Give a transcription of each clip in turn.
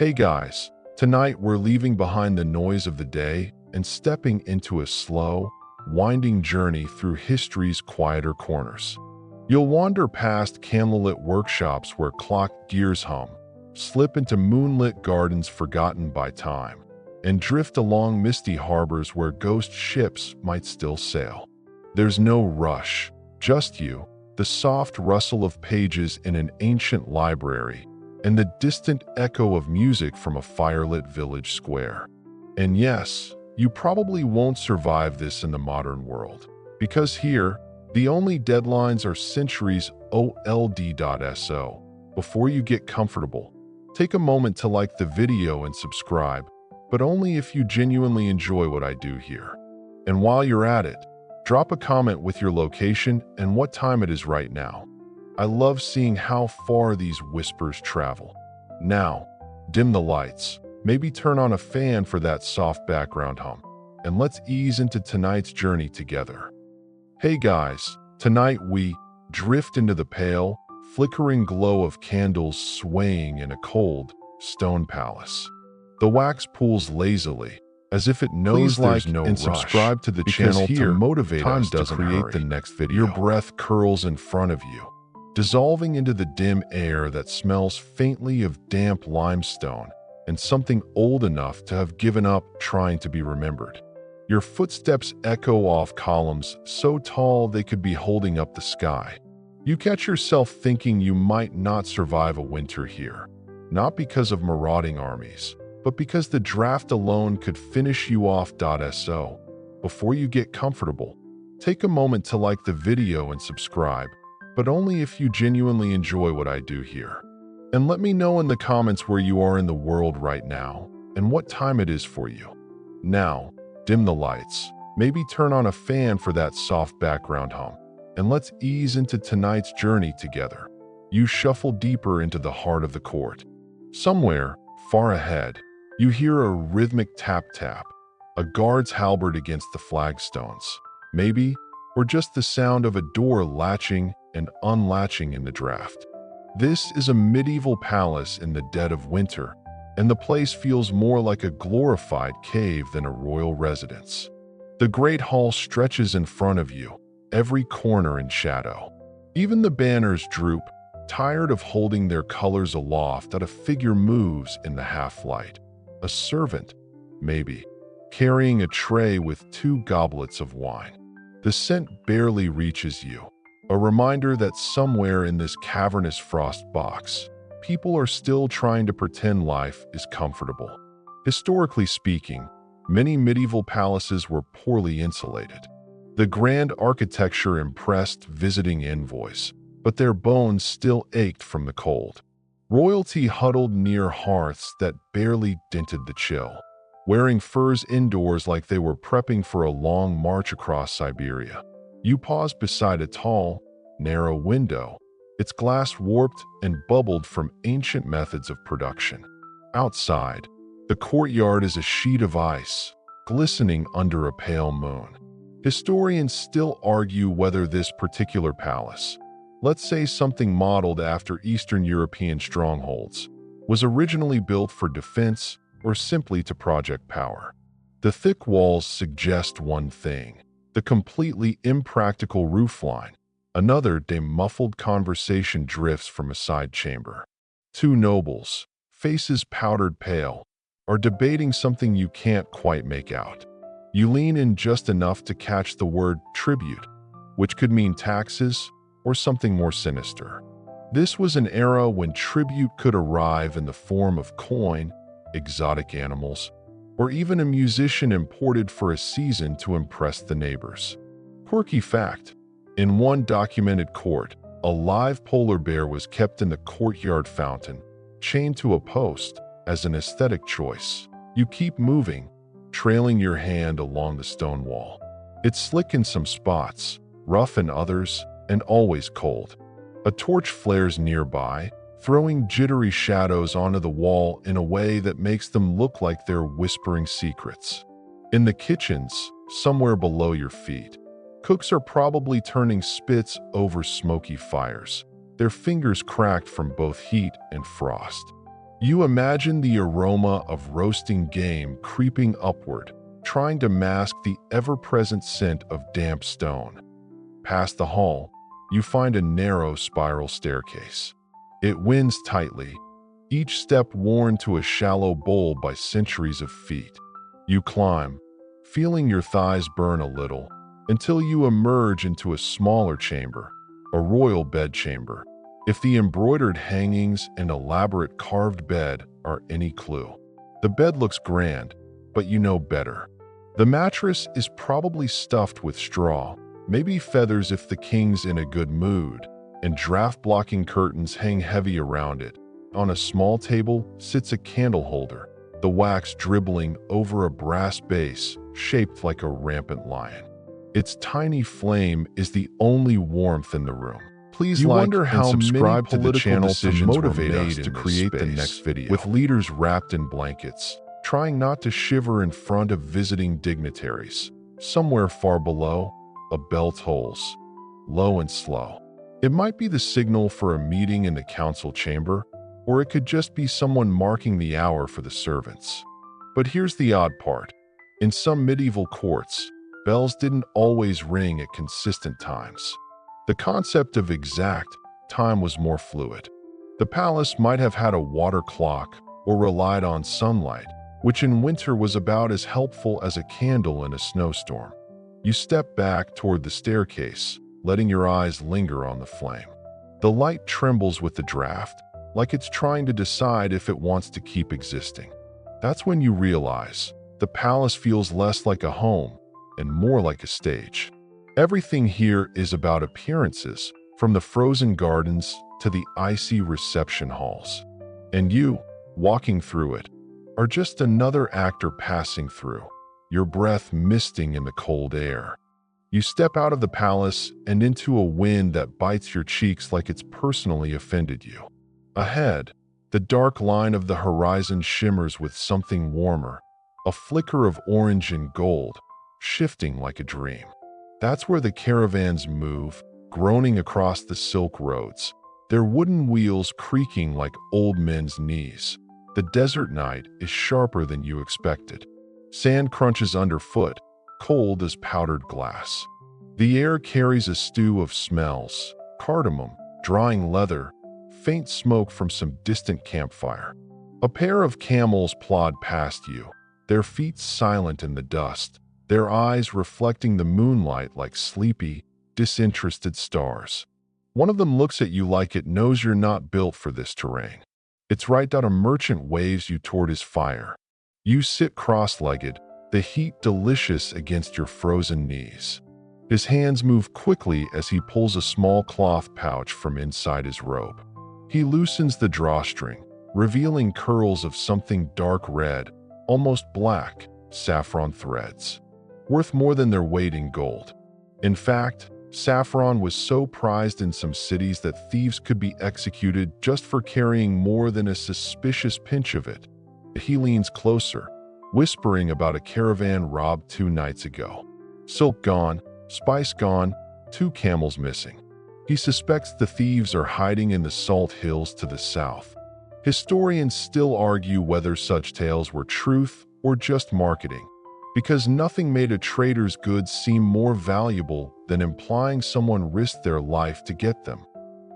Hey guys, tonight we're leaving behind the noise of the day and stepping into a slow, winding journey through history's quieter corners. You'll wander past candlelit workshops where clock gears hum, slip into moonlit gardens forgotten by time, and drift along misty harbors where ghost ships might still sail. There's no rush, just you, the soft rustle of pages in an ancient library, and the distant echo of music from a firelit village square. And yes, you probably won't survive this in the modern world, because here, the only deadlines are centuries old.so. Before you get comfortable, take a moment to like the video and subscribe, but only if you genuinely enjoy what I do here. And while you're at it, drop a comment with your location and what time it is right now. I love seeing how far these whispers travel. Now, dim the lights, maybe turn on a fan for that soft background hum, and let's ease into tonight's journey together. Hey guys, tonight we drift into the pale, flickering glow of candles swaying in a cold, stone palace. The wax pools lazily, as if it knows there's no rush, subscribe to the channel to motivate us to create the next video. Your breath curls in front of you, dissolving into the dim air that smells faintly of damp limestone and something old enough to have given up trying to be remembered. Your footsteps echo off columns so tall they could be holding up the sky. You catch yourself thinking you might not survive a winter here, not because of marauding armies, but because the draft alone could finish you off.so. Before you get comfortable, take a moment to like the video and subscribe, but only if you genuinely enjoy what I do here. And let me know in the comments where you are in the world right now and what time it is for you. Now, dim the lights, maybe turn on a fan for that soft background hum, and let's ease into tonight's journey together. You shuffle deeper into the heart of the court. Somewhere, far ahead, you hear a rhythmic tap-tap, a guard's halberd against the flagstones, maybe, or just the sound of a door latching and unlatching in the draft. This is a medieval palace in the dead of winter, and the place feels more like a glorified cave than a royal residence. The great hall stretches in front of you, every corner in shadow. Even the banners droop, tired of holding their colors aloft as a figure moves in the half-light. A servant, maybe, carrying a tray with 2 goblets of wine. The scent barely reaches you, a reminder that somewhere in this cavernous frost box, people are still trying to pretend life is comfortable. Historically speaking, many medieval palaces were poorly insulated. The grand architecture impressed visiting envoys, but their bones still ached from the cold. Royalty huddled near hearths that barely dented the chill, wearing furs indoors like they were prepping for a long march across Siberia. You pause beside a tall, narrow window, its glass warped and bubbled from ancient methods of production. Outside, the courtyard is a sheet of ice, glistening under a pale moon. Historians still argue whether this particular palace, let's say something modeled after Eastern European strongholds, was originally built for defense or simply to project power. The thick walls suggest one thing: the completely impractical roofline. Another, a muffled conversation drifts from a side chamber. 2 nobles, faces powdered pale, are debating something you can't quite make out. You lean in just enough to catch the word tribute, which could mean taxes or something more sinister. This was an era when tribute could arrive in the form of coin, exotic animals, or even a musician imported for a season to impress the neighbors. Quirky fact: in one documented court, a live polar bear was kept in the courtyard fountain, chained to a post, as an aesthetic choice. You keep moving, trailing your hand along the stone wall. It's slick in some spots, rough in others, and always cold. A torch flares nearby, throwing jittery shadows onto the wall in a way that makes them look like they're whispering secrets. In the kitchens, somewhere below your feet, cooks are probably turning spits over smoky fires, their fingers cracked from both heat and frost. You imagine the aroma of roasting game creeping upward, trying to mask the ever-present scent of damp stone. Past the hall, you find a narrow spiral staircase. It winds tightly, each step worn to a shallow bowl by centuries of feet. You climb, feeling your thighs burn a little, until you emerge into a smaller chamber, a royal bedchamber. If the embroidered hangings and elaborate carved bed are any clue. The bed looks grand, but you know better. The mattress is probably stuffed with straw, maybe feathers if the king's in a good mood, and draft-blocking curtains hang heavy around it. On a small table sits a candle holder, the wax dribbling over a brass base shaped like a rampant lion. Its tiny flame is the only warmth in the room. Please wonder like how and subscribe many to the channel to decisions were motivate us made to in this create the space, next video. With leaders wrapped in blankets, trying not to shiver in front of visiting dignitaries. Somewhere far below, a bell tolls, low and slow. It might be the signal for a meeting in the council chamber, or it could just be someone marking the hour for the servants. But here's the odd part. In some medieval courts, bells didn't always ring at consistent times. The concept of exact time was more fluid. The palace might have had a water clock or relied on sunlight, which in winter was about as helpful as a candle in a snowstorm. You step back toward the staircase, letting your eyes linger on the flame. The light trembles with the draft, like it's trying to decide if it wants to keep existing. That's when you realize the palace feels less like a home and more like a stage. Everything here is about appearances, from the frozen gardens to the icy reception halls. And you, walking through it, are just another actor passing through, your breath misting in the cold air. You step out of the palace and into a wind that bites your cheeks like it's personally offended you. Ahead, the dark line of the horizon shimmers with something warmer, a flicker of orange and gold, shifting like a dream. That's where the caravans move, groaning across the silk roads, their wooden wheels creaking like old men's knees. The desert night is sharper than you expected. Sand crunches underfoot, cold as powdered glass. The air carries a stew of smells: cardamom, drying leather, faint smoke from some distant campfire. A pair of camels plod past you, their feet silent in the dust, their eyes reflecting the moonlight like sleepy, disinterested stars. One of them looks at you like it knows you're not built for this terrain. It's right that a merchant waves you toward his fire. You sit cross-legged, the heat delicious against your frozen knees. His hands move quickly as he pulls a small cloth pouch from inside his robe. He loosens the drawstring, revealing curls of something dark red, almost black, saffron threads, worth more than their weight in gold. In fact, saffron was so prized in some cities that thieves could be executed just for carrying more than a suspicious pinch of it. He leans closer, whispering about a caravan robbed 2 nights ago. Silk gone, spice gone, 2 camels missing. He suspects the thieves are hiding in the salt hills to the south. Historians still argue whether such tales were truth or just marketing, because nothing made a trader's goods seem more valuable than implying someone risked their life to get them.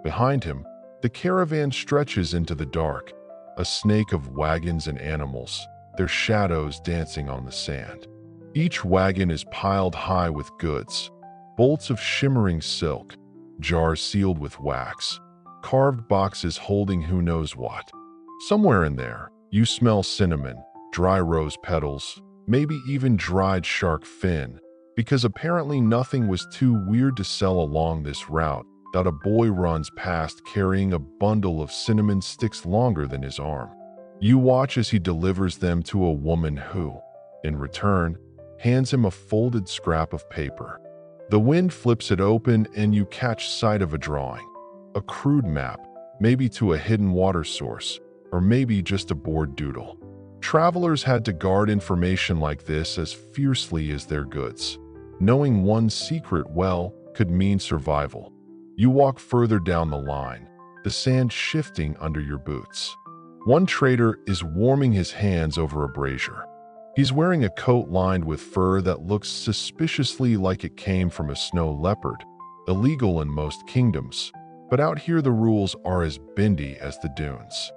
Behind him, the caravan stretches into the dark, a snake of wagons and animals, their shadows dancing on the sand. Each wagon is piled high with goods: bolts of shimmering silk, jars sealed with wax, carved boxes holding who knows what. Somewhere in there, you smell cinnamon, dry rose petals, maybe even dried shark fin, because apparently nothing was too weird to sell along this route that a boy runs past carrying a bundle of cinnamon sticks longer than his arm. You watch as he delivers them to a woman who, in return, hands him a folded scrap of paper. The wind flips it open and you catch sight of a drawing, a crude map, maybe to a hidden water source, or maybe just a bored doodle. Travelers had to guard information like this as fiercely as their goods. Knowing one secret well could mean survival. You walk further down the line, the sand shifting under your boots. One trader is warming his hands over a brazier. He's wearing a coat lined with fur that looks suspiciously like it came from a snow leopard, illegal in most kingdoms, but out here the rules are as bendy as the dunes.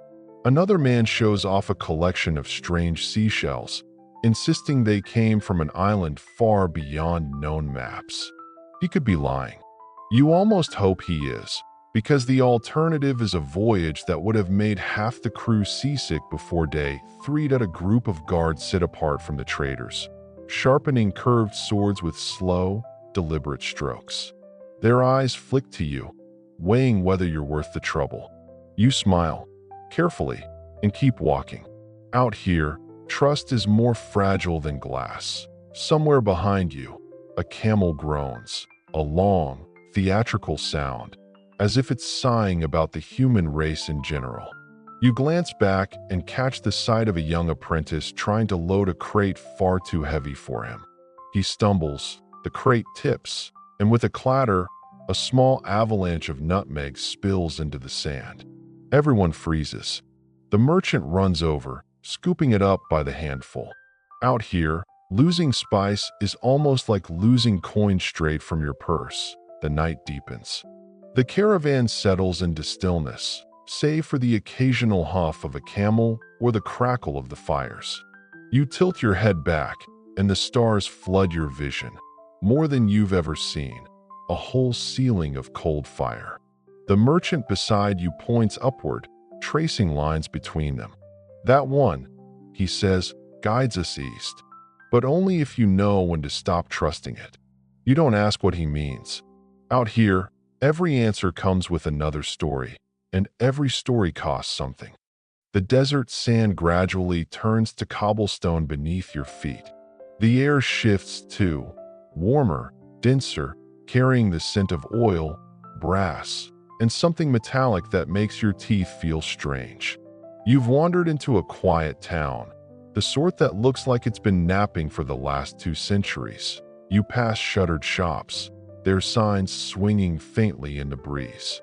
Another man shows off a collection of strange seashells, insisting they came from an island far beyond known maps. He could be lying. You almost hope he is, because the alternative is a voyage that would have made half the crew seasick before day 3. A group of guards sit apart from the traders, sharpening curved swords with slow, deliberate strokes. Their eyes flick to you, weighing whether you're worth the trouble. You smile, carefully, and keep walking. Out here, trust is more fragile than glass. Somewhere behind you, a camel groans, a long, theatrical sound, as if it's sighing about the human race in general. You glance back and catch the sight of a young apprentice trying to load a crate far too heavy for him. He stumbles, the crate tips, and with a clatter, a small avalanche of nutmegs spills into the sand. Everyone freezes. The merchant runs over, scooping it up by the handful. Out here, losing spice is almost like losing coin straight from your purse. The night deepens. The caravan settles into stillness, save for the occasional huff of a camel or the crackle of the fires. You tilt your head back, and the stars flood your vision, more than you've ever seen, a whole ceiling of cold fire. The merchant beside you points upward, tracing lines between them. That one, he says, guides us east, but only if you know when to stop trusting it. You don't ask what he means. Out here, every answer comes with another story, and every story costs something. The desert sand gradually turns to cobblestone beneath your feet. The air shifts too, warmer, denser, carrying the scent of oil, brass, and something metallic that makes your teeth feel strange. You've wandered into a quiet town, the sort that looks like it's been napping for the last 2 centuries. You pass shuttered shops, their signs swinging faintly in the breeze.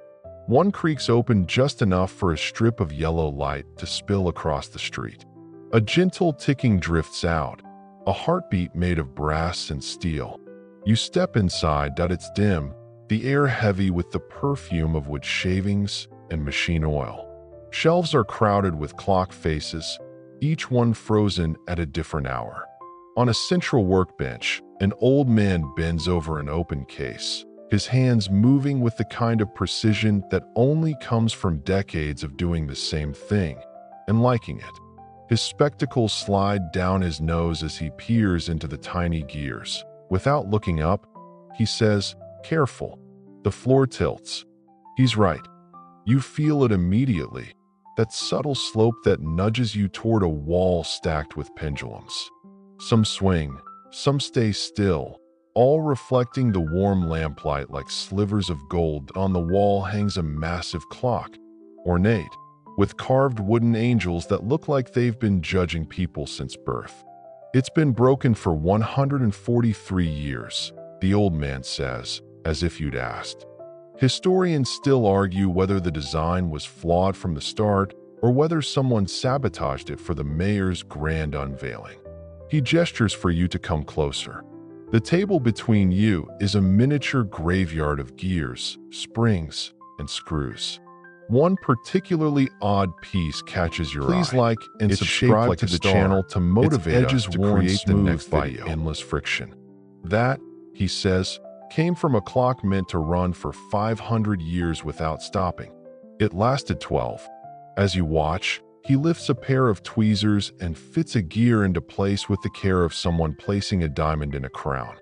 One creaks open just enough for a strip of yellow light to spill across the street. A gentle ticking drifts out, a heartbeat made of brass and steel. You step inside. It's dim, the air heavy with the perfume of wood shavings and machine oil. Shelves are crowded with clock faces, each one frozen at a different hour. On a central workbench, an old man bends over an open case, his hands moving with the kind of precision that only comes from decades of doing the same thing and liking it. His spectacles slide down his nose as he peers into the tiny gears. Without looking up, he says, "Careful." The floor tilts. He's right. You feel it immediately, that subtle slope that nudges you toward a wall stacked with pendulums. Some swing, some stay still, all reflecting the warm lamplight like slivers of gold. On the wall hangs a massive clock, ornate, with carved wooden angels that look like they've been judging people since birth. It's been broken for 143 years, the old man says, as if you'd asked. Historians still argue whether the design was flawed from the start or whether someone sabotaged it for the mayor's grand unveiling. He gestures for you to come closer. The table between you is a miniature graveyard of gears, springs, and screws. One particularly odd piece catches your eye. Please like and subscribe to the channel to motivate us to create the next video. Endless friction. That, he says, came from a clock meant to run for 500 years without stopping. It lasted 12. As you watch, he lifts a pair of tweezers and fits a gear into place with the care of someone placing a diamond in a crown.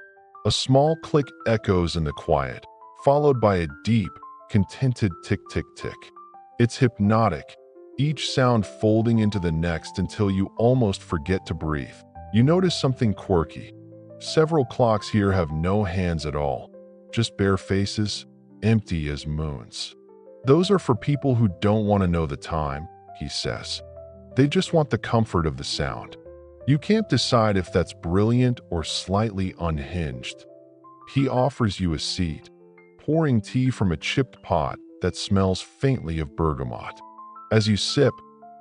A small click echoes in the quiet, followed by a deep, contented tick-tick-tick. It's hypnotic, each sound folding into the next until you almost forget to breathe. You notice something quirky. Several clocks here have no hands at all, just bare faces, empty as moons. Those are for people who don't want to know the time, he says. They just want the comfort of the sound. You can't decide if that's brilliant or slightly unhinged. He offers you a seat, pouring tea from a chipped pot that smells faintly of bergamot. As you sip,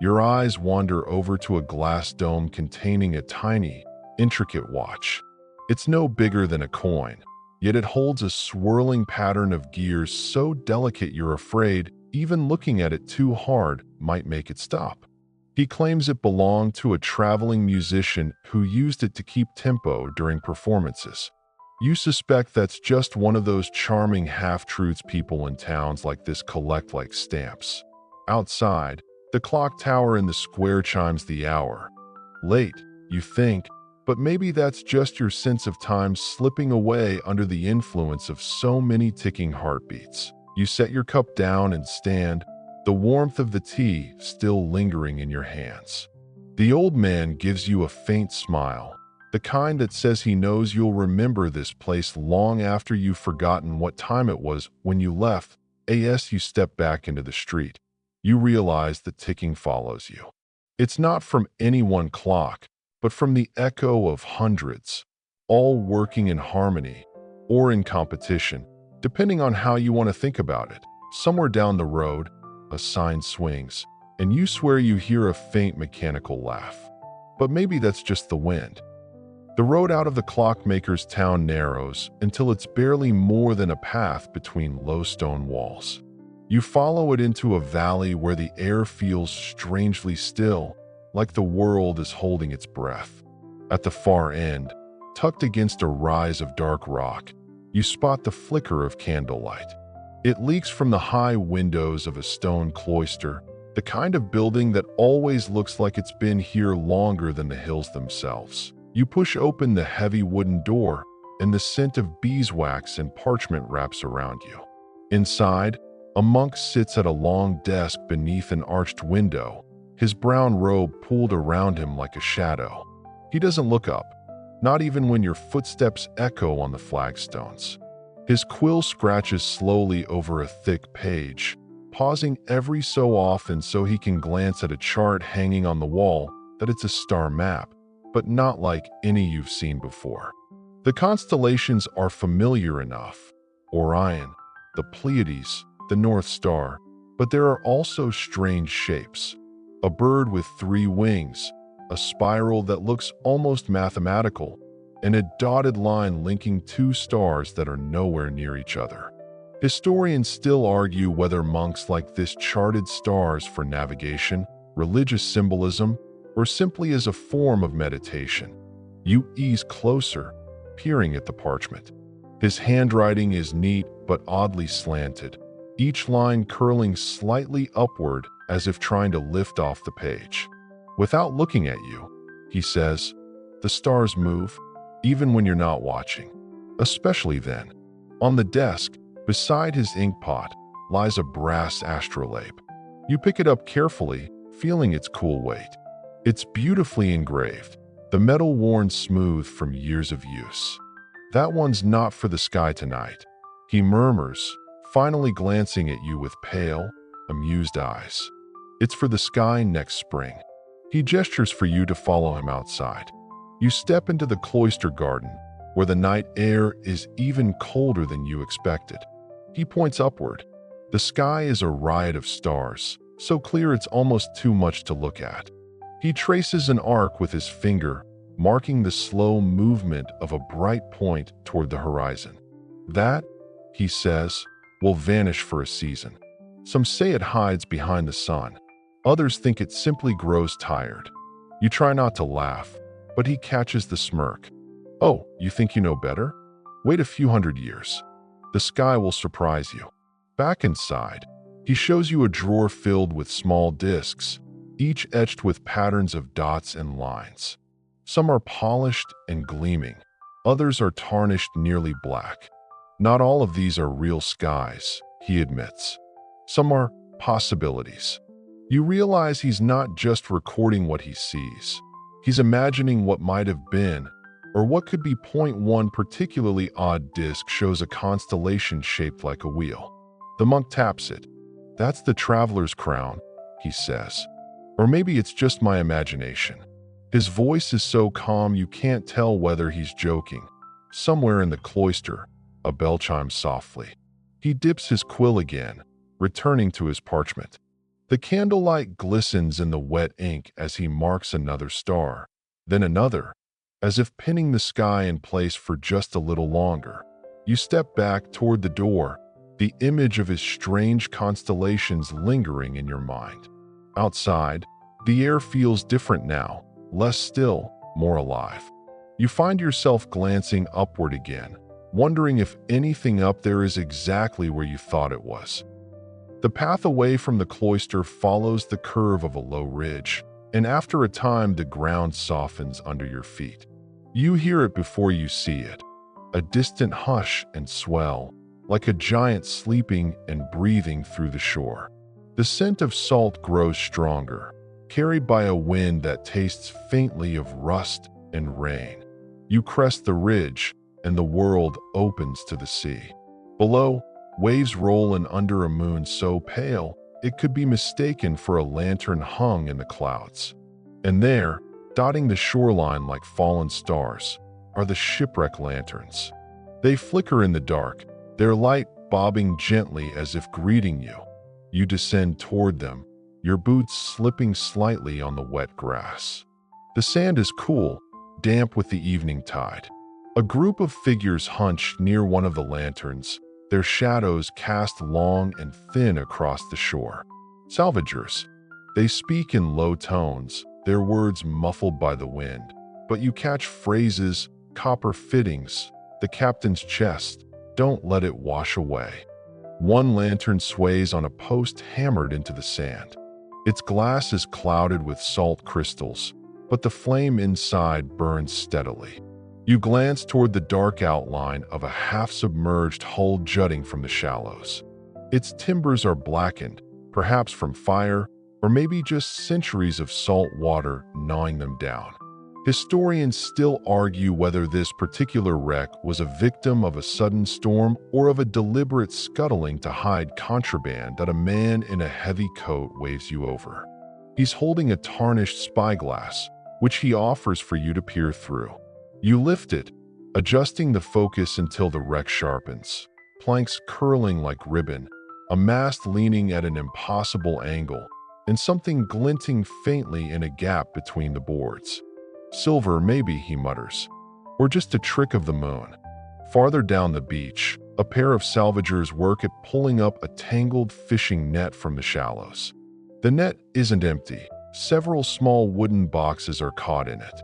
Your eyes wander over to a glass dome containing a tiny, intricate watch. It's no bigger than a coin, yet it holds a swirling pattern of gears so delicate you're afraid even looking at it too hard might make it stop. He claims it belonged to a traveling musician who used it to keep tempo during performances. You suspect that's just one of those charming half-truths people in towns like this collect like stamps. Outside, the clock tower in the square chimes the hour. Late, you think, but maybe that's just your sense of time slipping away under the influence of so many ticking heartbeats. You set your cup down and stand, the warmth of the tea still lingering in your hands. The old man gives you a faint smile, the kind that says he knows you'll remember this place long after you've forgotten what time it was when you left. As you step back into the street, you realize the ticking follows you. It's not from any one clock, but from the echo of hundreds, all working in harmony or in competition, depending on how you want to think about it. Somewhere down the road, a sign swings, and you swear you hear a faint mechanical laugh. But maybe that's just the wind. The road out of the clockmaker's town narrows until it's barely more than a path between low stone walls. You follow it into a valley where the air feels strangely still, like the world is holding its breath. At the far end, tucked against a rise of dark rock, you spot the flicker of candlelight. It leaks from the high windows of a stone cloister, the kind of building that always looks like it's been here longer than the hills themselves. You push open the heavy wooden door, and the scent of beeswax and parchment wraps around you. Inside, a monk sits at a long desk beneath an arched window, his brown robe pulled around him like a shadow. He doesn't look up, not even when your footsteps echo on the flagstones. His quill scratches slowly over a thick page, pausing every so often so he can glance at a chart hanging on the wall that it's a star map, but not like any you've seen before. The constellations are familiar enough: Orion, the Pleiades, the North Star, but there are also strange shapes. A bird with 3 wings, a spiral that looks almost mathematical, and a dotted line linking 2 stars that are nowhere near each other. Historians still argue whether monks like this charted stars for navigation, religious symbolism, or simply as a form of meditation. You ease closer, peering at the parchment. His handwriting is neat but oddly slanted, each line curling slightly upward as if trying to lift off the page. Without looking at you, he says, "The stars move, even when you're not watching. Especially then." On the desk, beside his inkpot, lies a brass astrolabe. You pick it up carefully, feeling its cool weight. It's beautifully engraved, the metal worn smooth from years of use. "That one's not for the sky tonight," he murmurs, finally glancing at you with pale, amused eyes. "It's for the sky next spring." He gestures for you to follow him outside. You step into the cloister garden, where the night air is even colder than you expected. He points upward. The sky is a riot of stars, so clear it's almost too much to look at. He traces an arc with his finger, marking the slow movement of a bright point toward the horizon. "That," he says, "will vanish for a season." Some say it hides behind the sun. Others think it simply grows tired. You try not to laugh, but he catches the smirk. "Oh, you think you know better? Wait a few hundred years. The sky will surprise you." Back inside, he shows you a drawer filled with small discs, each etched with patterns of dots and lines. Some are polished and gleaming. Others are tarnished nearly black. "Not all of these are real skies," he admits. "Some are possibilities." You realize he's not just recording what he sees. He's imagining what might have been, or what could be. One particularly odd disc shows a constellation shaped like a wheel. The monk taps it. "That's the traveler's crown," he says. "Or maybe it's just my imagination." His voice is so calm you can't tell whether he's joking. Somewhere in the cloister, a bell chimes softly. He dips his quill again, returning to his parchment. The candlelight glistens in the wet ink as he marks another star, then another, as if pinning the sky in place for just a little longer. You step back toward the door, the image of his strange constellations lingering in your mind. Outside, the air feels different now, less still, more alive. You find yourself glancing upward again, wondering if anything up there is exactly where you thought it was. The path away from the cloister follows the curve of a low ridge, and after a time the ground softens under your feet. You hear it before you see it, a distant hush and swell, like a giant sleeping and breathing through the shore. The scent of salt grows stronger, carried by a wind that tastes faintly of rust and rain. You crest the ridge, and the world opens to the sea. Below, waves roll in under a moon so pale it could be mistaken for a lantern hung in the clouds. And there, dotting the shoreline like fallen stars, are the shipwreck lanterns. They flicker in the dark, their light bobbing gently as if greeting you. You descend toward them, your boots slipping slightly on the wet grass. The sand is cool, damp with the evening tide. A group of figures hunch near one of the lanterns, their shadows cast long and thin across the shore. Salvagers. They speak in low tones, their words muffled by the wind, but you catch phrases, copper fittings, the captain's chest, don't let it wash away. One lantern sways on a post hammered into the sand. Its glass is clouded with salt crystals, but the flame inside burns steadily. You glance toward the dark outline of a half-submerged hull jutting from the shallows. Its timbers are blackened, perhaps from fire, or maybe just centuries of salt water gnawing them down. Historians still argue whether this particular wreck was a victim of a sudden storm or of a deliberate scuttling to hide contraband that a man in a heavy coat waves you over. He's holding a tarnished spyglass, which he offers for you to peer through. You lift it, adjusting the focus until the wreck sharpens, planks curling like ribbon, a mast leaning at an impossible angle, and something glinting faintly in a gap between the boards. Silver, maybe, he mutters, or just a trick of the moon. Farther down the beach, a pair of salvagers work at pulling up a tangled fishing net from the shallows. The net isn't empty. Several small wooden boxes are caught in it.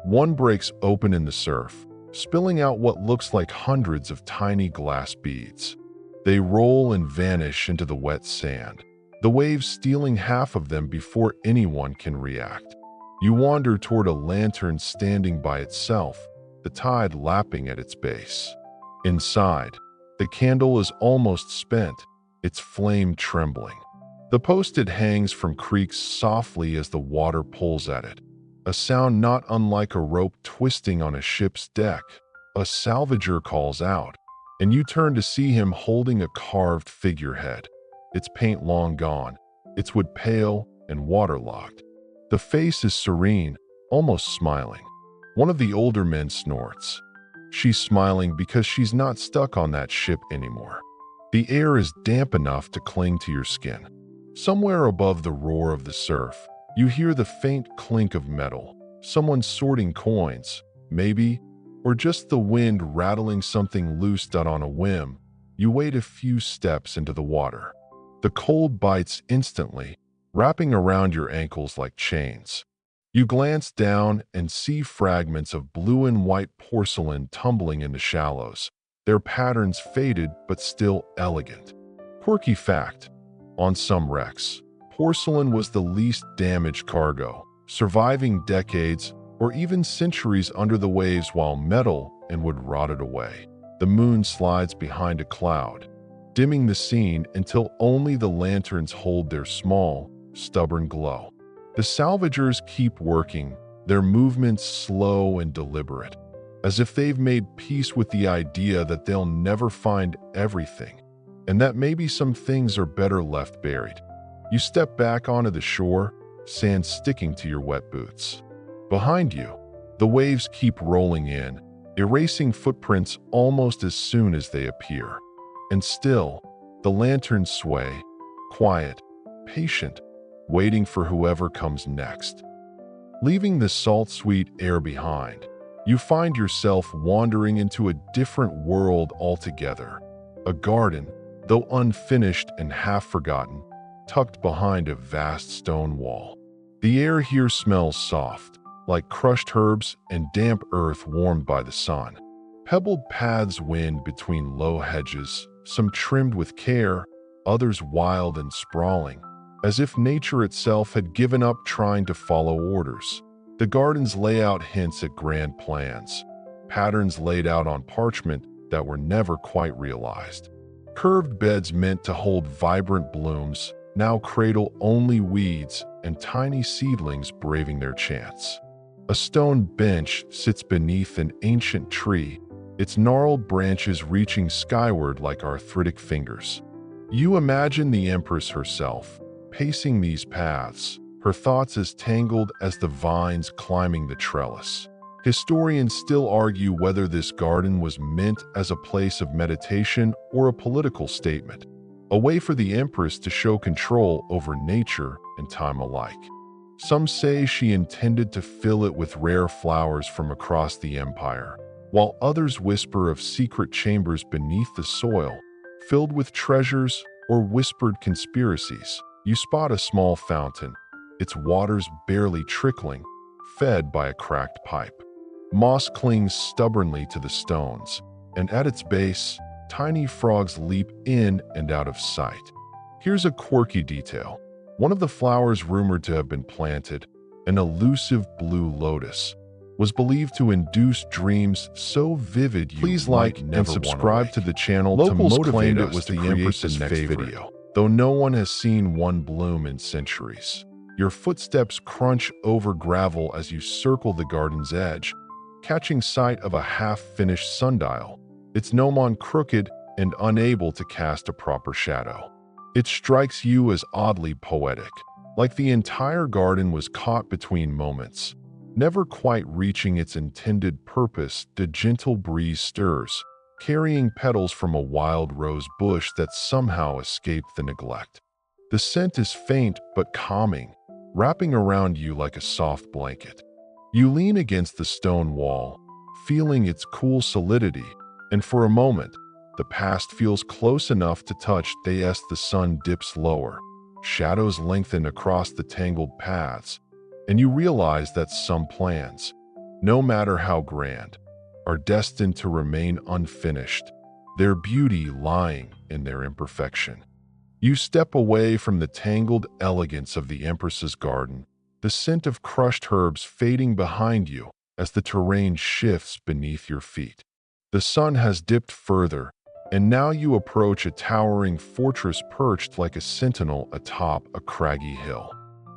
One breaks open in the surf, spilling out what looks like hundreds of tiny glass beads. They roll and vanish into the wet sand, the waves stealing half of them before anyone can react. You wander toward a lantern standing by itself, the tide lapping at its base. Inside, the candle is almost spent, its flame trembling. The post it hangs from creaks softly as the water pulls at it, a sound not unlike a rope twisting on a ship's deck. A salvager calls out, and you turn to see him holding a carved figurehead, its paint long gone, its wood pale and waterlogged. The face is serene, almost smiling. One of the older men snorts. She's smiling because she's not stuck on that ship anymore. The air is damp enough to cling to your skin. Somewhere above the roar of the surf, you hear the faint clink of metal, someone sorting coins, maybe, or just the wind rattling something loose on a whim. You wade a few steps into the water. The cold bites instantly, wrapping around your ankles like chains. You glance down and see fragments of blue and white porcelain tumbling in the shallows, their patterns faded but still elegant. Quirky fact: on some wrecks, porcelain was the least damaged cargo, surviving decades or even centuries under the waves while metal and wood rotted away. The moon slides behind a cloud, dimming the scene until only the lanterns hold their small, stubborn glow. The salvagers keep working, their movements slow and deliberate, as if they've made peace with the idea that they'll never find everything, and that maybe some things are better left buried. You step back onto the shore, sand sticking to your wet boots. Behind you, the waves keep rolling in, erasing footprints almost as soon as they appear. And still, the lanterns sway, quiet, patient, waiting for whoever comes next. Leaving the salt-sweet air behind, you find yourself wandering into a different world altogether. A garden, though unfinished and half-forgotten, tucked behind a vast stone wall. The air here smells soft, like crushed herbs and damp earth warmed by the sun. Pebbled paths wind between low hedges, some trimmed with care, others wild and sprawling, as if nature itself had given up trying to follow orders. The garden's layout hints at grand plans, patterns laid out on parchment that were never quite realized. Curved beds meant to hold vibrant blooms now cradle only weeds and tiny seedlings braving their chance. A stone bench sits beneath an ancient tree, its gnarled branches reaching skyward like arthritic fingers. You imagine the Empress herself, pacing these paths, her thoughts as tangled as the vines climbing the trellis. Historians still argue whether this garden was meant as a place of meditation or a political statement, a way for the Empress to show control over nature and time alike. Some say she intended to fill it with rare flowers from across the empire, while others whisper of secret chambers beneath the soil, filled with treasures or whispered conspiracies. You spot a small fountain, its waters barely trickling, fed by a cracked pipe. Moss clings stubbornly to the stones, and at its base, tiny frogs leap in and out of sight. Here's a quirky detail. One of the flowers rumored to have been planted, an elusive blue lotus, was believed to induce dreams so vivid you Please like and subscribe to the channel to motivate us to create the next video. Though no one has seen one bloom in centuries. Your footsteps crunch over gravel as you circle the garden's edge, catching sight of a half-finished sundial, its gnomon crooked and unable to cast a proper shadow. It strikes you as oddly poetic, like the entire garden was caught between moments. Never quite reaching its intended purpose, the gentle breeze stirs, carrying petals from a wild rose bush that somehow escaped the neglect. The scent is faint but calming, wrapping around you like a soft blanket. You lean against the stone wall, feeling its cool solidity, and for a moment, the past feels close enough to touch as the sun dips lower. Shadows lengthen across the tangled paths, and you realize that some plans, no matter how grand, are destined to remain unfinished, their beauty lying in their imperfection. You step away from the tangled elegance of the Empress's garden, the scent of crushed herbs fading behind you as the terrain shifts beneath your feet. The sun has dipped further, and now you approach a towering fortress perched like a sentinel atop a craggy hill.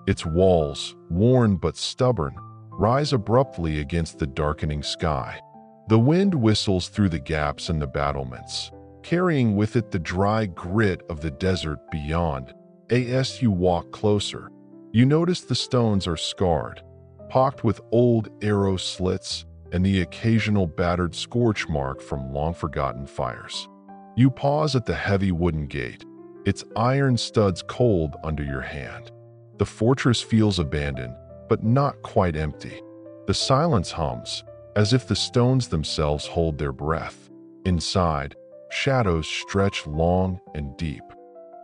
Its walls, worn but stubborn, rise abruptly against the darkening sky. The wind whistles through the gaps in the battlements, carrying with it the dry grit of the desert beyond. As you walk closer, you notice the stones are scarred, pocked with old arrow slits and the occasional battered scorch mark from long-forgotten fires. You pause at the heavy wooden gate, its iron studs cold under your hand. The fortress feels abandoned, but not quite empty. The silence hums, as if the stones themselves hold their breath. Inside, shadows stretch long and deep.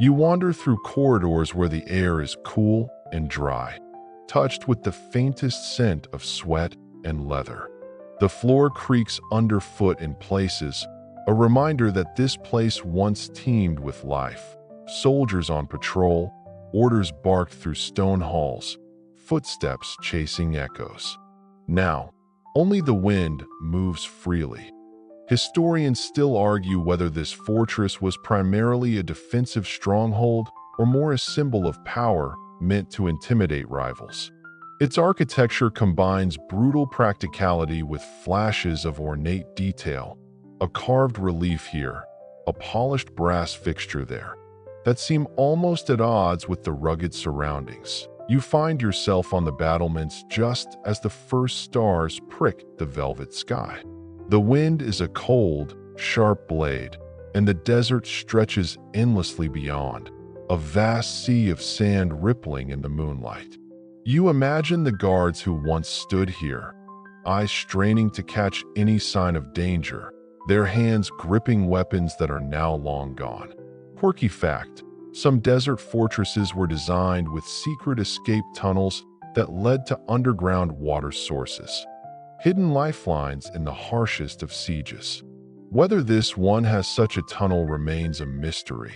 You wander through corridors where the air is cool and dry, touched with the faintest scent of sweat and leather. The floor creaks underfoot in places, a reminder that this place once teemed with life. Soldiers on patrol, orders barked through stone halls, footsteps chasing echoes. Now, only the wind moves freely. Historians still argue whether this fortress was primarily a defensive stronghold or more a symbol of power meant to intimidate rivals. Its architecture combines brutal practicality with flashes of ornate detail, a carved relief here, a polished brass fixture there, that seem almost at odds with the rugged surroundings. You find yourself on the battlements just as the first stars prick the velvet sky. The wind is a cold, sharp blade, and the desert stretches endlessly beyond, a vast sea of sand rippling in the moonlight. You imagine the guards who once stood here, eyes straining to catch any sign of danger, their hands gripping weapons that are now long gone. Quirky fact: some desert fortresses were designed with secret escape tunnels that led to underground water sources, hidden lifelines in the harshest of sieges. Whether this one has such a tunnel remains a mystery,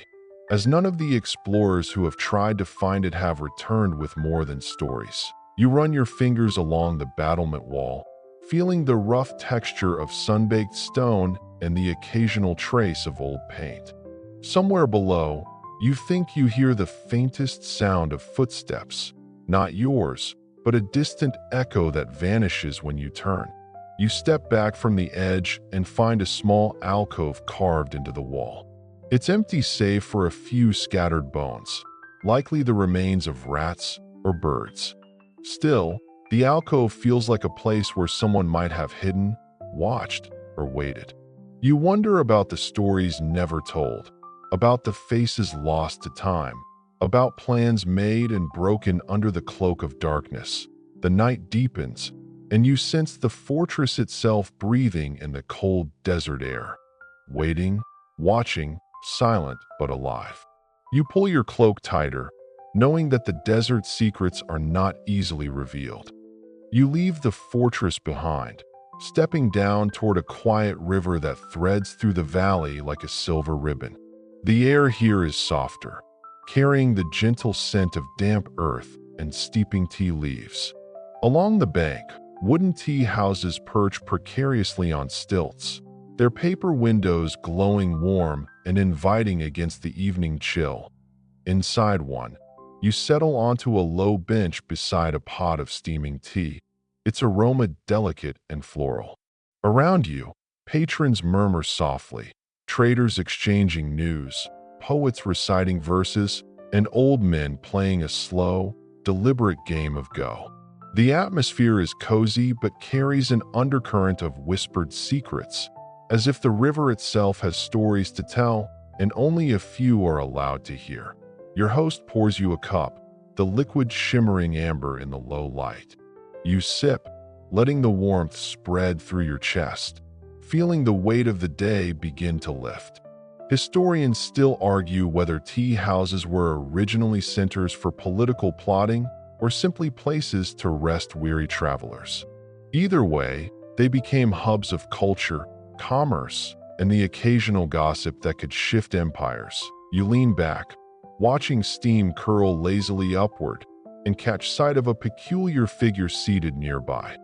as none of the explorers who have tried to find it have returned with more than stories. You run your fingers along the battlement wall, feeling the rough texture of sun-baked stone and the occasional trace of old paint. Somewhere below, you think you hear the faintest sound of footsteps, not yours, but a distant echo that vanishes when you turn. You step back from the edge and find a small alcove carved into the wall. It's empty save for a few scattered bones, likely the remains of rats or birds. Still, the alcove feels like a place where someone might have hidden, watched, or waited. You wonder about the stories never told, about the faces lost to time, about plans made and broken under the cloak of darkness. The night deepens, and you sense the fortress itself breathing in the cold desert air, waiting, watching, silent but alive. You pull your cloak tighter, knowing that the desert's secrets are not easily revealed. You leave the fortress behind, stepping down toward a quiet river that threads through the valley like a silver ribbon. The air here is softer, carrying the gentle scent of damp earth and steeping tea leaves. Along the bank, wooden tea houses perch precariously on stilts, their paper windows glowing warm and inviting against the evening chill. Inside one, you settle onto a low bench beside a pot of steaming tea, its aroma delicate and floral. Around you, patrons murmur softly, traders exchanging news, poets reciting verses, and old men playing a slow, deliberate game of Go. The atmosphere is cozy but carries an undercurrent of whispered secrets, as if the river itself has stories to tell and only a few are allowed to hear. Your host pours you a cup, the liquid shimmering amber in the low light. You sip, letting the warmth spread through your chest, feeling the weight of the day begin to lift. Historians still argue whether tea houses were originally centers for political plotting or simply places to rest weary travelers. Either way, they became hubs of culture, commerce, and the occasional gossip that could shift empires. You lean back, watching steam curl lazily upward, and catch sight of a peculiar figure seated nearby.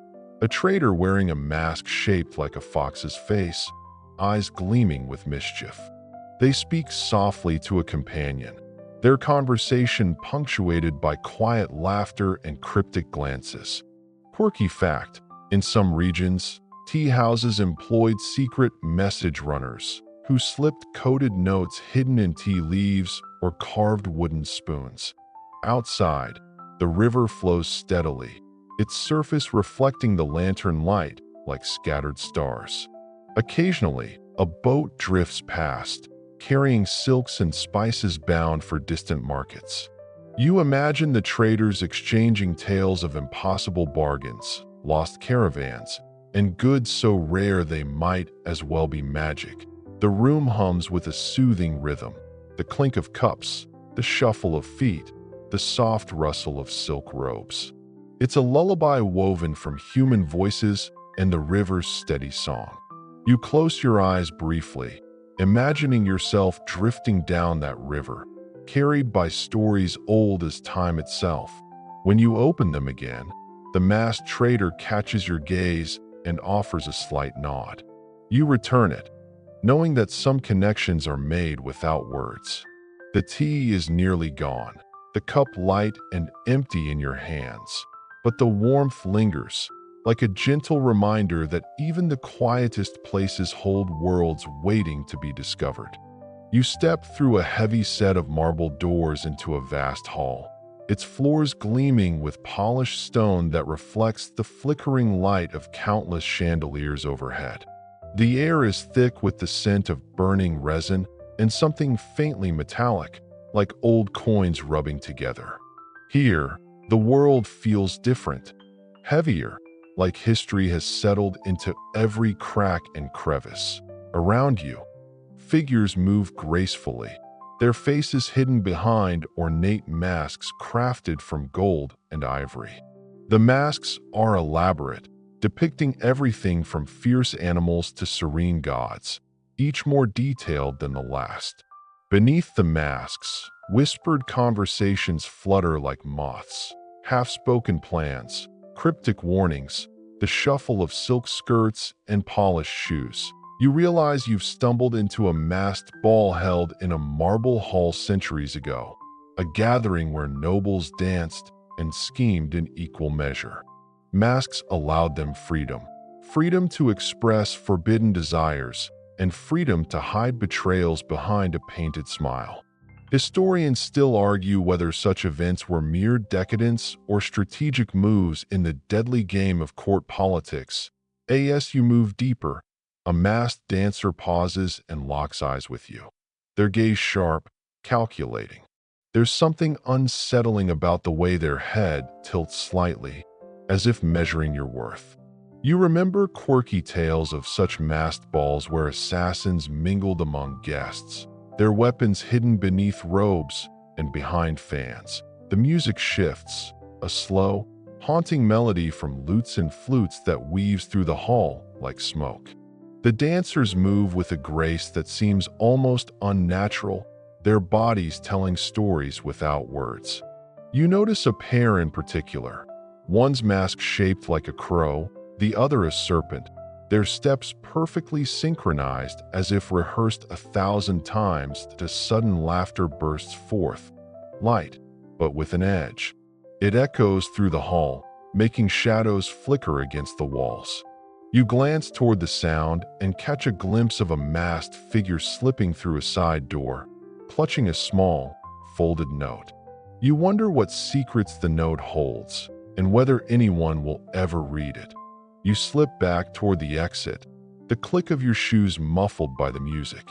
A trader wearing a mask shaped like a fox's face, eyes gleaming with mischief. They speak softly to a companion, their conversation punctuated by quiet laughter and cryptic glances. Quirky fact: in some regions, tea houses employed secret message runners who slipped coded notes hidden in tea leaves or carved wooden spoons. Outside, the river flows steadily, its surface reflecting the lantern light like scattered stars. Occasionally, a boat drifts past, carrying silks and spices bound for distant markets. You imagine the traders exchanging tales of impossible bargains, lost caravans, and goods so rare they might as well be magic. The room hums with a soothing rhythm, the clink of cups, the shuffle of feet, the soft rustle of silk robes. It's a lullaby woven from human voices and the river's steady song. You close your eyes briefly, imagining yourself drifting down that river, carried by stories old as time itself. When you open them again, the masked trader catches your gaze and offers a slight nod. You return it, knowing that some connections are made without words. The tea is nearly gone, the cup light and empty in your hands, but the warmth lingers, like a gentle reminder that even the quietest places hold worlds waiting to be discovered. You step through a heavy set of marble doors into a vast hall, its floors gleaming with polished stone that reflects the flickering light of countless chandeliers overhead. The air is thick with the scent of burning resin and something faintly metallic, like old coins rubbing together. Here, the world feels different, heavier, like history has settled into every crack and crevice. Around you, figures move gracefully, their faces hidden behind ornate masks crafted from gold and ivory. The masks are elaborate, depicting everything from fierce animals to serene gods, each more detailed than the last. Beneath the masks, whispered conversations flutter like moths, half-spoken plans, cryptic warnings, the shuffle of silk skirts and polished shoes. You realize you've stumbled into a masked ball held in a marble hall centuries ago, a gathering where nobles danced and schemed in equal measure. Masks allowed them freedom to express forbidden desires, and freedom to hide betrayals behind a painted smile. Historians still argue whether such events were mere decadence or strategic moves in the deadly game of court politics. As you move deeper, a masked dancer pauses and locks eyes with you, their gaze sharp, calculating. There's something unsettling about the way their head tilts slightly, as if measuring your worth. You remember quirky tales of such masked balls where assassins mingled among guests, their weapons hidden beneath robes and behind fans. The music shifts, a slow, haunting melody from lutes and flutes that weaves through the hall like smoke. The dancers move with a grace that seems almost unnatural, their bodies telling stories without words. You notice a pair in particular, one's mask shaped like a crow, the other a serpent, their steps perfectly synchronized as if rehearsed 1,000 times. The sudden laughter bursts forth, light, but with an edge. It echoes through the hall, making shadows flicker against the walls. You glance toward the sound and catch a glimpse of a masked figure slipping through a side door, clutching a small, folded note. You wonder what secrets the note holds, and whether anyone will ever read it. You slip back toward the exit, the click of your shoes muffled by the music.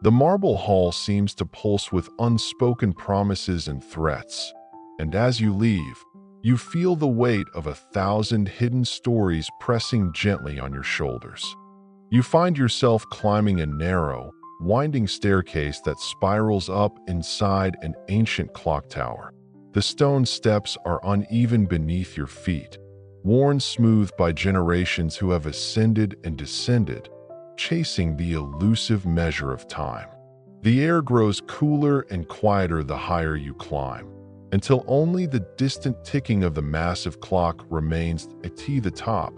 The marble hall seems to pulse with unspoken promises and threats, and as you leave, you feel the weight of 1,000 hidden stories pressing gently on your shoulders. You find yourself climbing a narrow, winding staircase that spirals up inside an ancient clock tower. The stone steps are uneven beneath your feet, worn smooth by generations who have ascended and descended, chasing the elusive measure of time. The air grows cooler and quieter the higher you climb, until only the distant ticking of the massive clock remains at the top.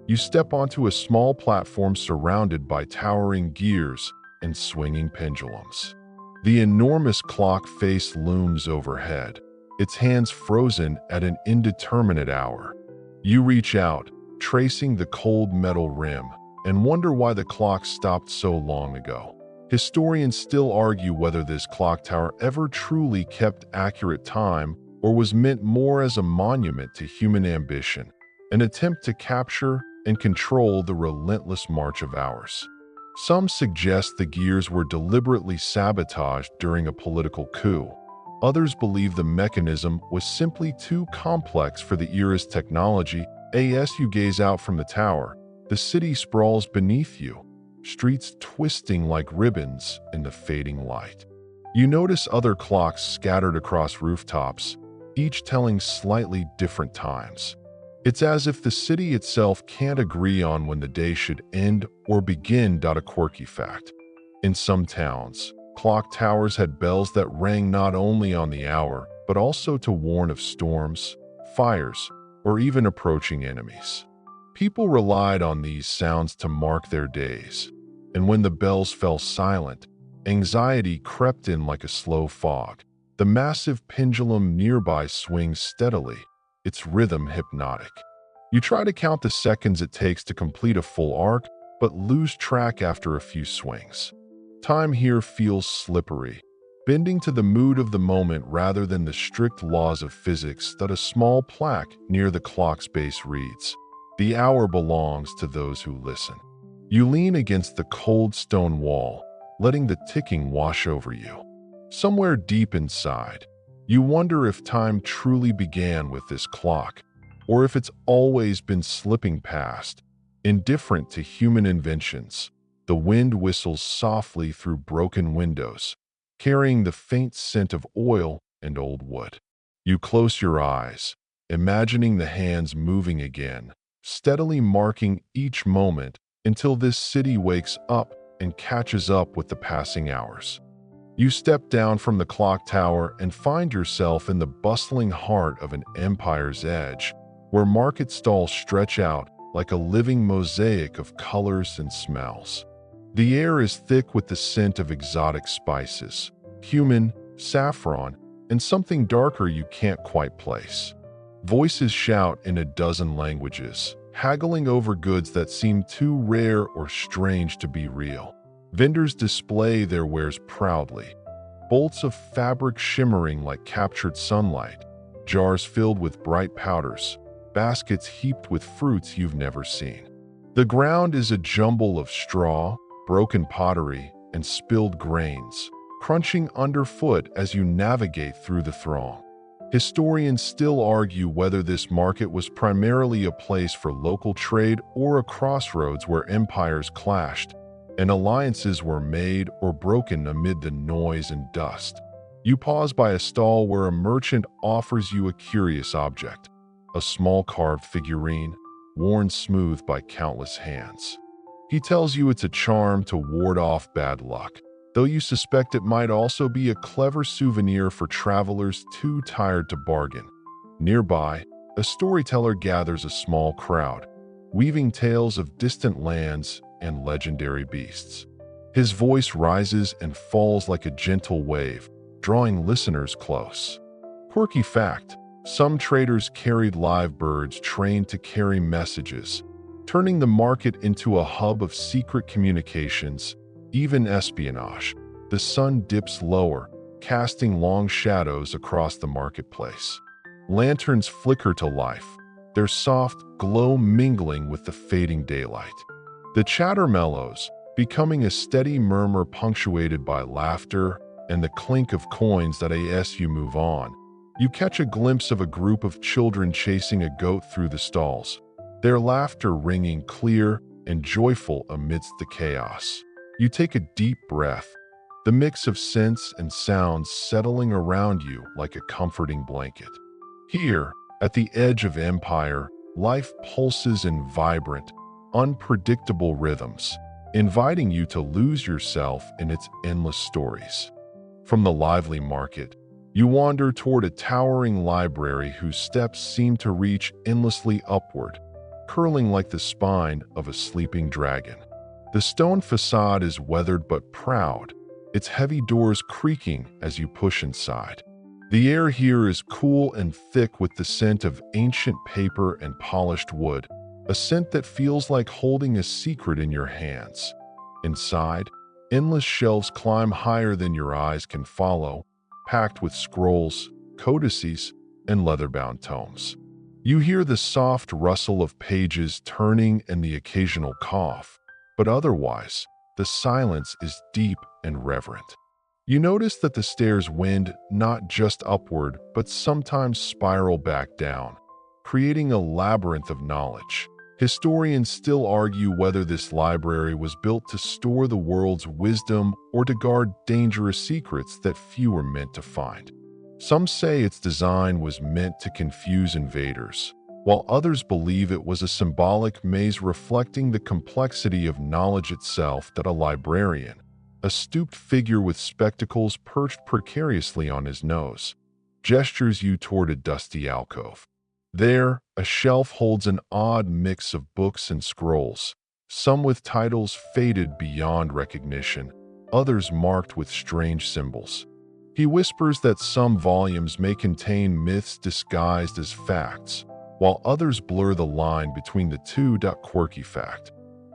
You step onto a small platform surrounded by towering gears and swinging pendulums. The enormous clock face looms overhead, its hands frozen at an indeterminate hour. You reach out, tracing the cold metal rim, and wonder why the clock stopped so long ago. Historians still argue whether this clock tower ever truly kept accurate time or was meant more as a monument to human ambition, an attempt to capture and control the relentless march of hours. Some suggest the gears were deliberately sabotaged during a political coup. Others believe the mechanism was simply too complex for the era's technology. As you gaze out from the tower, the city sprawls beneath you, streets twisting like ribbons in the fading light. You notice other clocks scattered across rooftops, each telling slightly different times. It's as if the city itself can't agree on when the day should end or begin. A quirky fact: in some towns, clock towers had bells that rang not only on the hour, but also to warn of storms, fires, or even approaching enemies. People relied on these sounds to mark their days, and when the bells fell silent, anxiety crept in like a slow fog. The massive pendulum nearby swings steadily, its rhythm hypnotic. You try to count the seconds it takes to complete a full arc, but lose track after a few swings. Time here feels slippery, bending to the mood of the moment rather than the strict laws of physics. That a small plaque near the clock's base reads, "The hour belongs to those who listen." You lean against the cold stone wall, letting the ticking wash over you. Somewhere deep inside, you wonder if time truly began with this clock, or if it's always been slipping past, indifferent to human inventions. The wind whistles softly through broken windows, carrying the faint scent of oil and old wood. You close your eyes, imagining the hands moving again, steadily marking each moment until this city wakes up and catches up with the passing hours. You step down from the clock tower and find yourself in the bustling heart of an empire's edge, where market stalls stretch out like a living mosaic of colors and smells. The air is thick with the scent of exotic spices, cumin, saffron, and something darker you can't quite place. Voices shout in a dozen languages, haggling over goods that seem too rare or strange to be real. Vendors display their wares proudly, bolts of fabric shimmering like captured sunlight, jars filled with bright powders, baskets heaped with fruits you've never seen. The ground is a jumble of straw, broken pottery, and spilled grains, crunching underfoot as you navigate through the throng. Historians still argue whether this market was primarily a place for local trade or a crossroads where empires clashed and alliances were made or broken amid the noise and dust. You pause by a stall where a merchant offers you a curious object, a small carved figurine, worn smooth by countless hands. He tells you it's a charm to ward off bad luck, though you suspect it might also be a clever souvenir for travelers too tired to bargain. Nearby, a storyteller gathers a small crowd, weaving tales of distant lands and legendary beasts. His voice rises and falls like a gentle wave, drawing listeners close. Quirky fact: some traders carried live birds trained to carry messages, turning the market into a hub of secret communications, even espionage. The sun dips lower, casting long shadows across the marketplace. Lanterns flicker to life, their soft glow mingling with the fading daylight. The chatter mellows, becoming a steady murmur punctuated by laughter and the clink of coins that as you move on. You catch a glimpse of a group of children chasing a goat through the stalls, their laughter ringing clear and joyful amidst the chaos. You take a deep breath, the mix of scents and sounds settling around you like a comforting blanket. Here, at the edge of empire, life pulses in vibrant, unpredictable rhythms, inviting you to lose yourself in its endless stories. From the lively market, you wander toward a towering library whose steps seem to reach endlessly upward, curling like the spine of a sleeping dragon. The stone facade is weathered but proud, its heavy doors creaking as you push inside. The air here is cool and thick with the scent of ancient paper and polished wood, a scent that feels like holding a secret in your hands. Inside, endless shelves climb higher than your eyes can follow, packed with scrolls, codices, and leather-bound tomes. You hear the soft rustle of pages turning and the occasional cough, but otherwise, the silence is deep and reverent. You notice that the stairs wind not just upward, but sometimes spiral back down, creating a labyrinth of knowledge. Historians still argue whether this library was built to store the world's wisdom or to guard dangerous secrets that few were meant to find. Some say its design was meant to confuse invaders, while others believe it was a symbolic maze reflecting the complexity of knowledge itself. That a librarian, a stooped figure with spectacles perched precariously on his nose, gestures you toward a dusty alcove. There, a shelf holds an odd mix of books and scrolls, some with titles faded beyond recognition, others marked with strange symbols. He whispers that some volumes may contain myths disguised as facts, while others blur the line between the two. Quirky fact: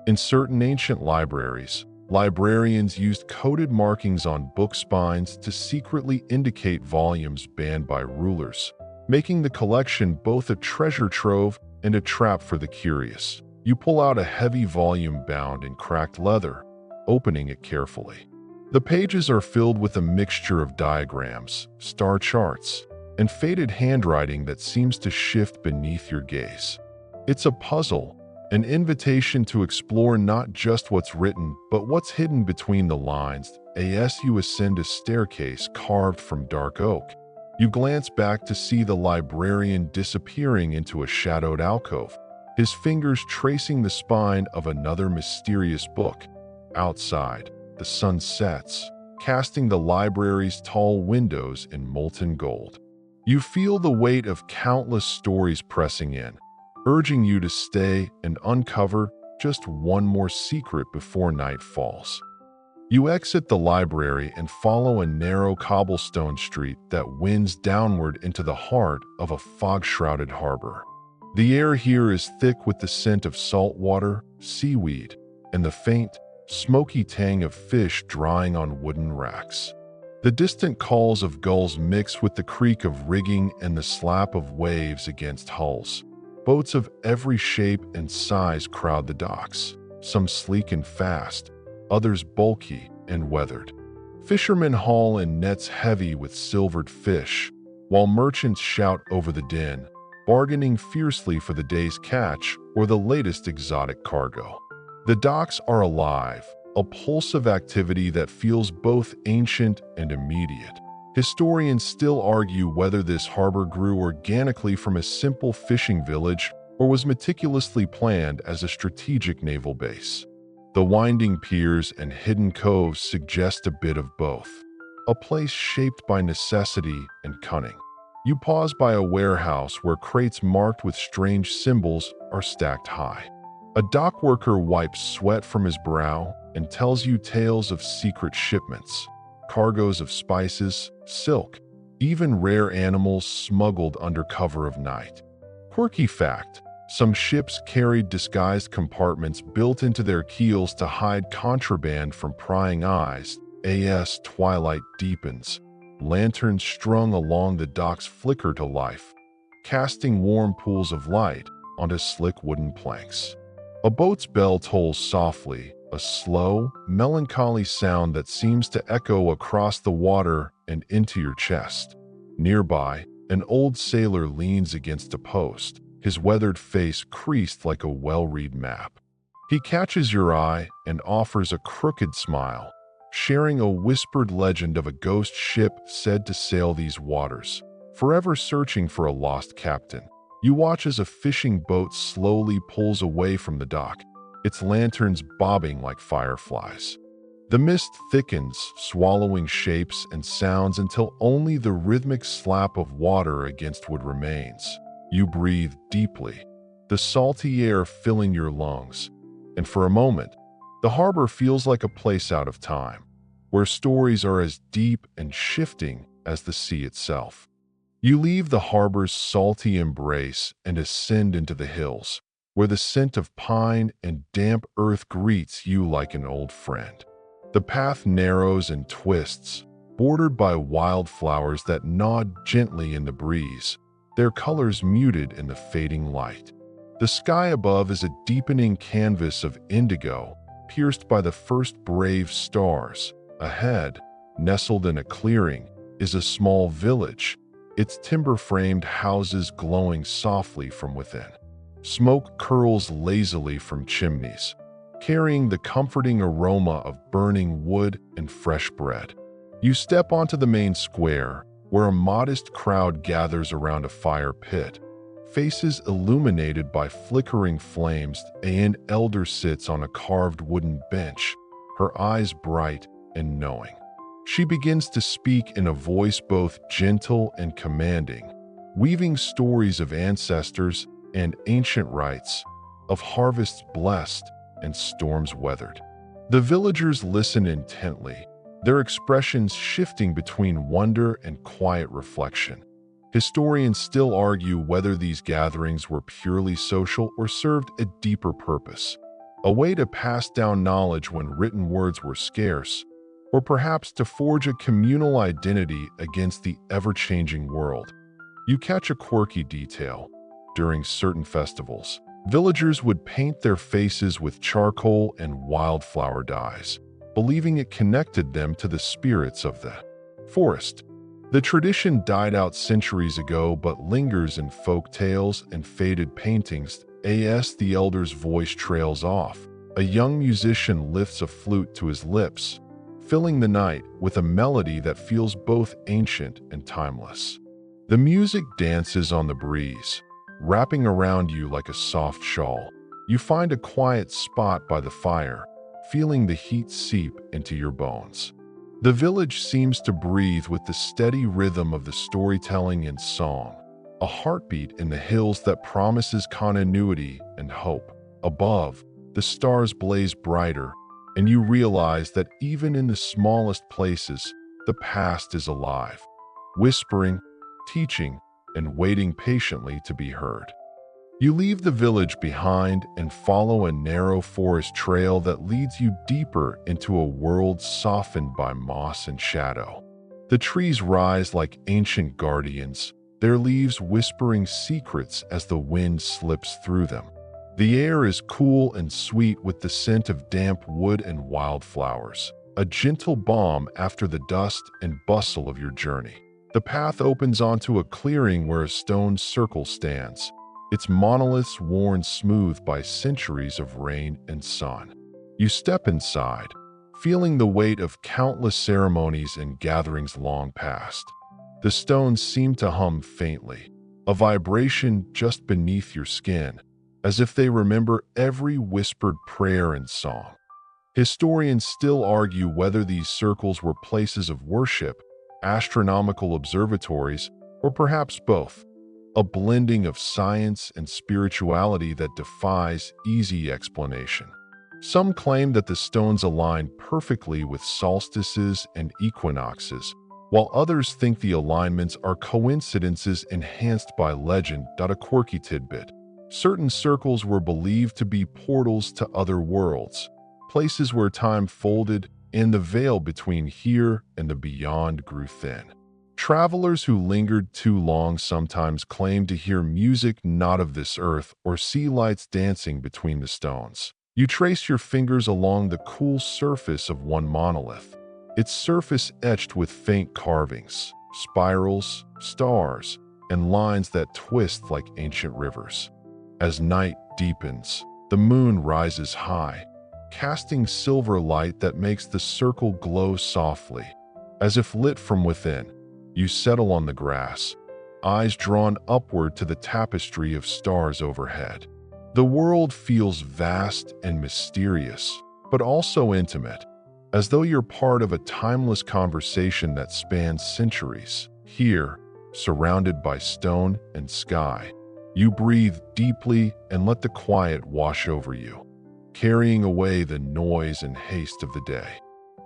in certain ancient libraries, librarians used coded markings on book spines to secretly indicate volumes banned by rulers, making the collection both a treasure trove and a trap for the curious. You pull out a heavy volume bound in cracked leather, opening it carefully. The pages are filled with a mixture of diagrams, star charts, and faded handwriting that seems to shift beneath your gaze. It's a puzzle, an invitation to explore not just what's written, but what's hidden between the lines. As you ascend a staircase carved from dark oak, you glance back to see the librarian disappearing into a shadowed alcove, his fingers tracing the spine of another mysterious book. Outside, the sun sets, casting the library's tall windows in molten gold. You feel the weight of countless stories pressing in, urging you to stay and uncover just one more secret before night falls. You exit the library and follow a narrow cobblestone street that winds downward into the heart of a fog-shrouded harbor. The air here is thick with the scent of salt water, seaweed, and the faint, smoky tang of fish drying on wooden racks. The distant calls of gulls mix with the creak of rigging and the slap of waves against hulls. Boats of every shape and size crowd the docks, some sleek and fast, others bulky and weathered. Fishermen haul in nets heavy with silvered fish, while merchants shout over the din, bargaining fiercely for the day's catch or the latest exotic cargo. The docks are alive, a pulse of activity that feels both ancient and immediate. Historians still argue whether this harbor grew organically from a simple fishing village or was meticulously planned as a strategic naval base. The winding piers and hidden coves suggest a bit of both, a place shaped by necessity and cunning. You pause by a warehouse where crates marked with strange symbols are stacked high. A dock worker wipes sweat from his brow and tells you tales of secret shipments, cargoes of spices, silk, even rare animals smuggled under cover of night. Quirky fact: some ships carried disguised compartments built into their keels to hide contraband from prying eyes. As twilight deepens, lanterns strung along the docks flicker to life, casting warm pools of light onto slick wooden planks. A boat's bell tolls softly, a slow, melancholy sound that seems to echo across the water and into your chest. Nearby, an old sailor leans against a post, his weathered face creased like a well-read map. He catches your eye and offers a crooked smile, sharing a whispered legend of a ghost ship said to sail these waters, forever searching for a lost captain. You watch as a fishing boat slowly pulls away from the dock, its lanterns bobbing like fireflies. The mist thickens, swallowing shapes and sounds until only the rhythmic slap of water against wood remains. You breathe deeply, the salty air filling your lungs, and for a moment, the harbor feels like a place out of time, where stories are as deep and shifting as the sea itself. You leave the harbor's salty embrace and ascend into the hills, where the scent of pine and damp earth greets you like an old friend. The path narrows and twists, bordered by wildflowers that nod gently in the breeze, their colors muted in the fading light. The sky above is a deepening canvas of indigo, pierced by the first brave stars. Ahead, nestled in a clearing, is a small village, its timber-framed houses glowing softly from within. Smoke curls lazily from chimneys, carrying the comforting aroma of burning wood and fresh bread. You step onto the main square, where a modest crowd gathers around a fire pit, faces illuminated by flickering flames. An elder sits on a carved wooden bench, her eyes bright and knowing. She begins to speak in a voice both gentle and commanding, weaving stories of ancestors and ancient rites, of harvests blessed and storms weathered. The villagers listen intently, their expressions shifting between wonder and quiet reflection. Historians still argue whether these gatherings were purely social or served a deeper purpose, a way to pass down knowledge when written words were scarce, or perhaps to forge a communal identity against the ever-changing world. You catch a quirky detail. During certain festivals, villagers would paint their faces with charcoal and wildflower dyes, believing it connected them to the spirits of the forest. The tradition died out centuries ago but lingers in folk tales and faded paintings. As the elder's voice trails off, a young musician lifts a flute to his lips, filling the night with a melody that feels both ancient and timeless. The music dances on the breeze, wrapping around you like a soft shawl. You find a quiet spot by the fire, feeling the heat seep into your bones. The village seems to breathe with the steady rhythm of the storytelling and song, a heartbeat in the hills that promises continuity and hope. Above, the stars blaze brighter, and you realize that even in the smallest places, the past is alive, whispering, teaching, and waiting patiently to be heard. You leave the village behind and follow a narrow forest trail that leads you deeper into a world softened by moss and shadow. The trees rise like ancient guardians, their leaves whispering secrets as the wind slips through them. The air is cool and sweet with the scent of damp wood and wildflowers, a gentle balm after the dust and bustle of your journey. The path opens onto a clearing where a stone circle stands, its monoliths worn smooth by centuries of rain and sun. You step inside, feeling the weight of countless ceremonies and gatherings long past. The stones seem to hum faintly, a vibration just beneath your skin, as if they remember every whispered prayer and song. Historians still argue whether these circles were places of worship, astronomical observatories, or perhaps both, a blending of science and spirituality that defies easy explanation. Some claim that the stones align perfectly with solstices and equinoxes, while others think the alignments are coincidences enhanced by legend. A quirky tidbit: certain circles were believed to be portals to other worlds, places where time folded and the veil between here and the beyond grew thin. Travelers who lingered too long sometimes claimed to hear music not of this earth or see lights dancing between the stones. You trace your fingers along the cool surface of one monolith, its surface etched with faint carvings, spirals, stars, and lines that twist like ancient rivers. As night deepens, the moon rises high, casting silver light that makes the circle glow softly, as if lit from within. You settle on the grass, eyes drawn upward to the tapestry of stars overhead. The world feels vast and mysterious, but also intimate, as though you're part of a timeless conversation that spans centuries. Here, surrounded by stone and sky, you breathe deeply and let the quiet wash over you, carrying away the noise and haste of the day.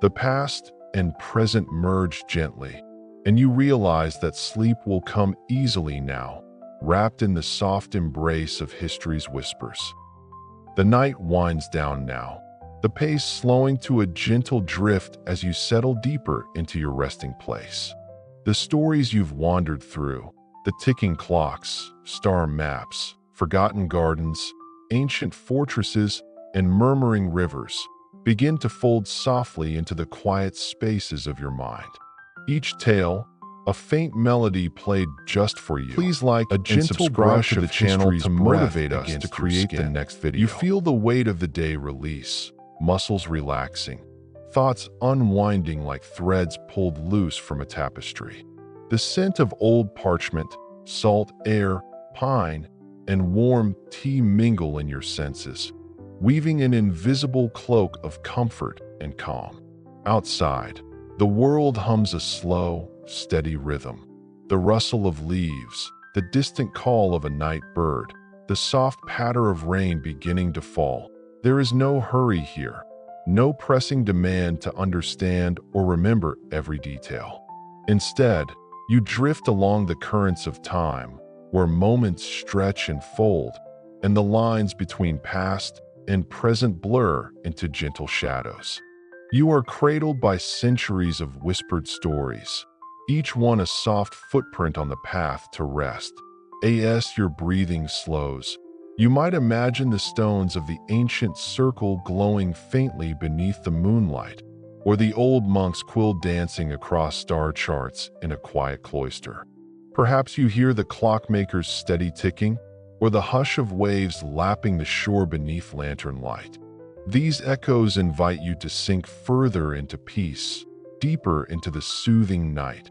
The past and present merge gently, and you realize that sleep will come easily now, wrapped in the soft embrace of history's whispers. The night winds down now, the pace slowing to a gentle drift as you settle deeper into your resting place. The stories you've wandered through, the ticking clocks, star maps, forgotten gardens, ancient fortresses, and murmuring rivers, begin to fold softly into the quiet spaces of your mind. Each tale, a faint melody played just for you. Please like a gentle brush to the channel to motivate us to create the next video. You feel the weight of the day release, muscles relaxing, thoughts unwinding like threads pulled loose from a tapestry. The scent of old parchment, salt air, pine, and warm tea mingle in your senses, weaving an invisible cloak of comfort and calm. Outside, the world hums a slow, steady rhythm. The rustle of leaves, the distant call of a night bird, the soft patter of rain beginning to fall. There is no hurry here, no pressing demand to understand or remember every detail. Instead, you drift along the currents of time, where moments stretch and fold, and the lines between past and present blur into gentle shadows. You are cradled by centuries of whispered stories, each one a soft footprint on the path to rest. As your breathing slows, you might imagine the stones of the ancient circle glowing faintly beneath the moonlight, or the old monk's quill dancing across star charts in a quiet cloister. Perhaps you hear the clockmaker's steady ticking, or the hush of waves lapping the shore beneath lantern light. These echoes invite you to sink further into peace, deeper into the soothing night.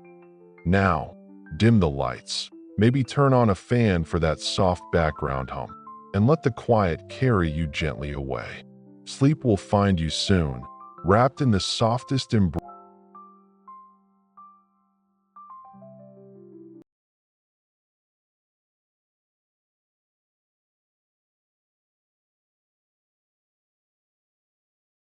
Now, dim the lights, maybe turn on a fan for that soft background hum, and let the quiet carry you gently away. Sleep will find you soon, wrapped in the softest embrace.